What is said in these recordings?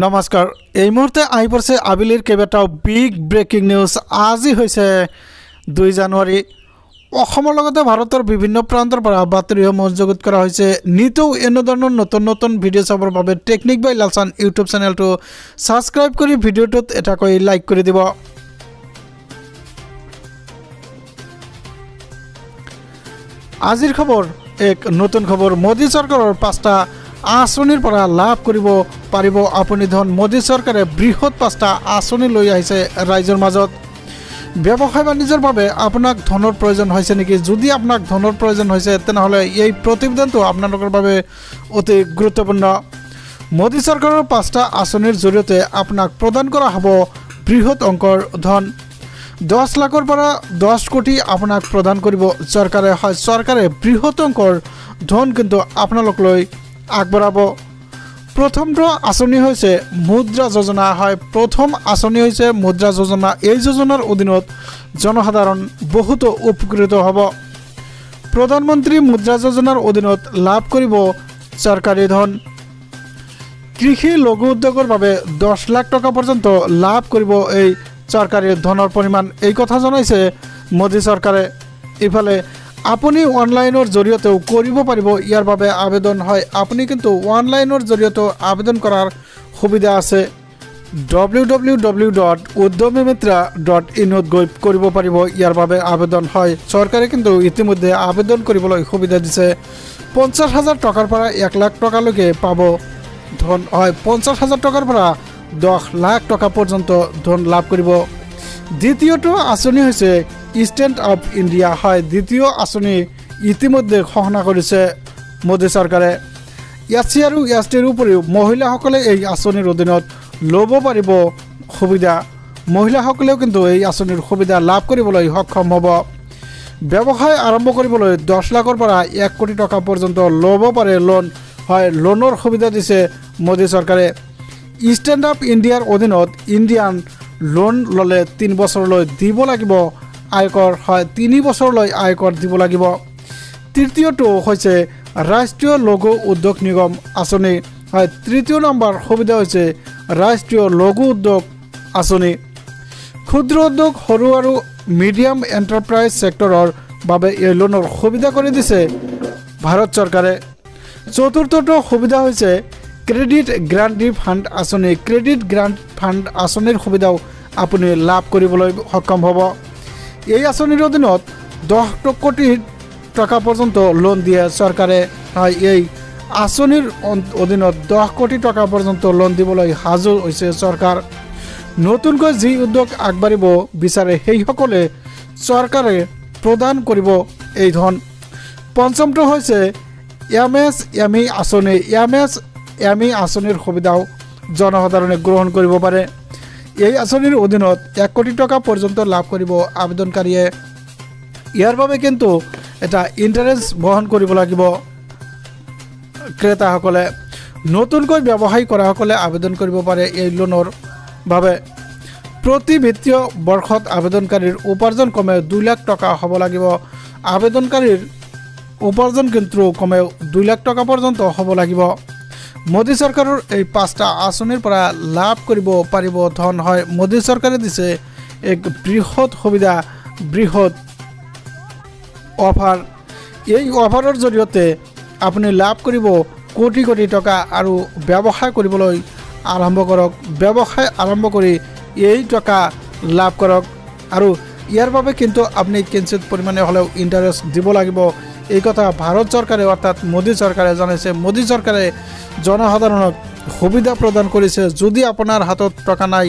নমস্কাৰ এই মুহূৰ্তে আহি পৰিছে আবিলিৰ কেইবাটাও বিগ ব্ৰেকিং নিউজ। আজি হৈছে 2 জানুৱাৰী। অসমৰ লগতে ভাৰতৰ বিভিন্ন প্ৰান্তৰ পৰা বাতৰিসমূহ মজগুত কৰা হৈছে। নিতৌ এনেধৰণৰ নতুন নতুন ভিডিঅ' চাবৰ বাবে টেকনিক বাই লালচান ইউটিউব চেনেলটো ছাবস্ক্ৰাইব কৰি ভিডিঅ'টোত এটাকৈ লাইক কৰি দিব। আজিৰ খবৰ এক নতুন খবৰ। মোদী চৰকাৰৰ 5টা আঁচনিৰ পৰা লাভ কৰিব পাৰিব আপুনি ধন। মোদী চৰকাৰে বৃহৎ 5টা আঁচনি লৈ আহিছে ৰাইজৰ মাজত। ব্যৱসায় বাণিজ্যৰ বাবে আপোনাক ধনৰ প্ৰয়োজন হৈছে নেকি? যদি আপোনাক ধনৰ প্ৰয়োজন হৈছে তেনেহ'লে এই প্ৰতিবেদনটো আপোনালোকৰ বাবে অতি গুৰুত্বপূৰ্ণ। মোদী চৰকাৰৰ 5টা আঁচনিৰ জৰিয়তে আপোনাক প্ৰদান কৰা হ'ব বৃহৎ অংকৰ ধন। 10 লাখৰ পৰা 10 কোটি আপোনাক প্ৰদান কৰিব চৰকাৰে। হয়, চৰকাৰে বৃহৎ অংকৰ ধন কিন্তু আপোনালোকলৈ আগবঢ়াব। প্ৰথমটো আঁচনি হৈছে মুদ্ৰা যোজনা। হয়, প্ৰথম আঁচনি হৈছে মুদ্ৰা যোজনা। এই যোজনাৰ অধীনত জনসাধাৰণ বহুতো উপকৃত হ'ব। প্ৰধানমন্ত্ৰী মুদ্ৰা যোজনাৰ অধীনত লাভ কৰিব চৰকাৰী ধন। কৃষি লঘু উদ্যোগৰ বাবে 10 লাখ টকা পৰ্যন্ত লাভ কৰিব এই চৰকাৰী ধনৰ পৰিমাণ। এই কথা জনাইছে মোদী চৰকাৰে। ইফালে আপুনি অনলাইনৰ জৰিয়তেও কৰিব পাৰিব ইয়াৰ বাবে আবেদন। হয়, আপুনি কিন্তু অনলাইনৰ জৰিয়তেও আবেদন কৰাৰ সুবিধা আছে। www.udyamimitra.in গৈ কৰিব পাৰিব ইয়াৰ বাবে আবেদন। হয়, চৰকাৰে কিন্তু ইতিমধ্যে আবেদন কৰিবলৈ সুবিধা দিছে। 50,000 টকাৰ পৰা 1 লাখ টকালৈকে পাব ধন। হয়, 50,000 টকাৰ পৰা 10 লাখ টকা পৰ্যন্ত ধন লাভ কৰিব। দ্বিতীয়টো আঁচনি হৈছে ষ্টেণ্ড আপ ইণ্ডিয়া। হয়, দ্বিতীয় আঁচনি ইতিমধ্যে ঘোষণা কৰিছে মোদী চৰকাৰে। এছচি আৰু এছটিৰ উপৰিও মহিলাসকলে এই আঁচনিৰ অধীনত ল'ব পাৰিব সুবিধা। মহিলাসকলেও কিন্তু এই আঁচনিৰ সুবিধা লাভ কৰিবলৈ সক্ষম হ'ব। ব্যৱসায় আৰম্ভ কৰিবলৈ 10 লাখৰ পৰা 1 কোটি টকা পৰ্যন্ত ল'ব পাৰে লোন। হয়, লোনৰ সুবিধা দিছে মোদী চৰকাৰে। ষ্টেণ্ড আপ ইণ্ডিয়াৰ অধীনত ইণ্ডিয়ান লোন ল'লে 3 বছৰলৈ দিব লাগিব আয়কৰ। হয়, 3 বছৰলৈ আয়কৰ দিব লাগিব। তৃতীয়টো হৈছে ৰাষ্ট্ৰীয় লঘু উদ্যোগ নিগম আঁচনি। হয়, তৃতীয় নম্বৰ সুবিধা হৈছে ৰাষ্ট্ৰীয় লঘু উদ্যোগ আঁচনি। ক্ষুদ্ৰ উদ্যোগ, সৰু আৰু মিডিয়াম এণ্টাৰপ্ৰাইজ ছেক্টৰৰ বাবে এই লোনৰ সুবিধা কৰি দিছে ভাৰত চৰকাৰে। চতুৰ্থটো সুবিধা হৈছে ক্ৰেডিট গ্ৰাণ্টি ফাণ্ড আঁচনি। ক্ৰেডিট গ্ৰাণ্ট ফাণ্ড আঁচনিৰ সুবিধাও আপুনি লাভ কৰিবলৈ সক্ষম হ'ব। এই আঁচনিৰ অধীনত 10 কোটি টকা পৰ্যন্ত লোন দিয়ে চৰকাৰে। হয়, এই আঁচনিৰ অধীনত 10 কোটি টকা পৰ্যন্ত লোন দিবলৈ সাজু হৈছে চৰকাৰ। নতুনকৈ যি উদ্যোগ আগবাঢ়িব বিচাৰে সেইসকলে চৰকাৰে প্ৰদান কৰিব এই ধন। পঞ্চমটো হৈছে MSME আঁচনি। MSME আঁচনিৰ সুবিধাও জনসাধাৰণে গ্ৰহণ কৰিব পাৰে। এই আঁচনিৰ অধীনত 1 কোটি টকা পৰ্যন্ত লাভ কৰিব আবেদনকাৰীয়ে। ইয়াৰ বাবে কিন্তু এটা ইণ্টাৰেষ্ট বহন কৰিব লাগিব ক্ৰেতাসকলে। নতুনকৈ ব্যৱসায় কৰাসকলে আবেদন কৰিব পাৰে এই লোনৰ বাবে। প্ৰতি বিত্তীয় বৰ্ষত আবেদনকাৰীৰ উপাৰ্জন কমেও 2 লাখ টকা হ'ব লাগিব। আবেদনকাৰীৰ উপাৰ্জন কিন্তু কমেও 2 লাখ টকা পৰ্যন্ত হ'ব লাগিব। মোদী চৰকাৰৰ এই 5টা আঁচনিৰ পৰা লাভ কৰিব পাৰিব ধন। হয়, মোদী চৰকাৰে দিছে এক বৃহৎ সুবিধা, বৃহৎ অফাৰ। এই অফাৰৰ জৰিয়তে আপুনি লাভ কৰিব কোটি কোটি টকা আৰু ব্যৱসায় কৰিবলৈ আৰম্ভ কৰক। ব্যৱসায় আৰম্ভ কৰি এই টকা লাভ কৰক। আৰু ইয়াৰ বাবে কিন্তু আপুনি কিঞ্চিত পৰিমাণে হ'লেও ইণ্টাৰেষ্ট দিব লাগিব। এই কথা ভাৰত চৰকাৰে অৰ্থাৎ মোদী চৰকাৰে জনাইছে। মোদী চৰকাৰে জনসাধাৰণক সুবিধা প্ৰদান কৰিছে। যদি আপোনাৰ হাতত টকা নাই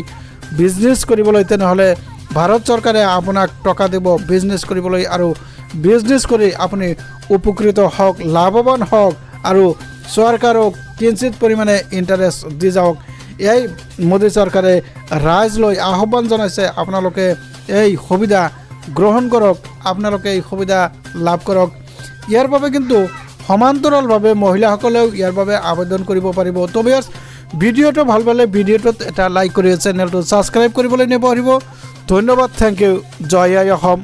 বিজনেছ কৰিবলৈ, তেনেহ'লে ভাৰত চৰকাৰে আপোনাক টকা দিব বিজনেছ কৰিবলৈ। আৰু বিজনেছ কৰি আপুনি উপকৃত হওক, লাভৱান হওক আৰু চৰকাৰক কিঞ্চিত পৰিমাণে ইণ্টাৰেষ্ট দি যাওক। এই মোদী চৰকাৰে ৰাইজলৈ আহ্বান জনাইছে, আপোনালোকে এই সুবিধা গ্ৰহণ কৰক, আপোনালোকে এই সুবিধা লাভ কৰক। ইয়াৰ বাবে কিন্তু সমান্তৰালভাৱে মহিলাসকলেও ইয়াৰ বাবে আবেদন কৰিব পাৰিব। তবে ভিডিঅ'টো ভাল পালে ভিডিঅ'টোত এটা লাইক কৰি চেনেলটো ছাবস্ক্ৰাইব কৰিবলৈ নাপাহৰিব। ধন্যবাদ, থেংক ইউ। জয় আই অসম।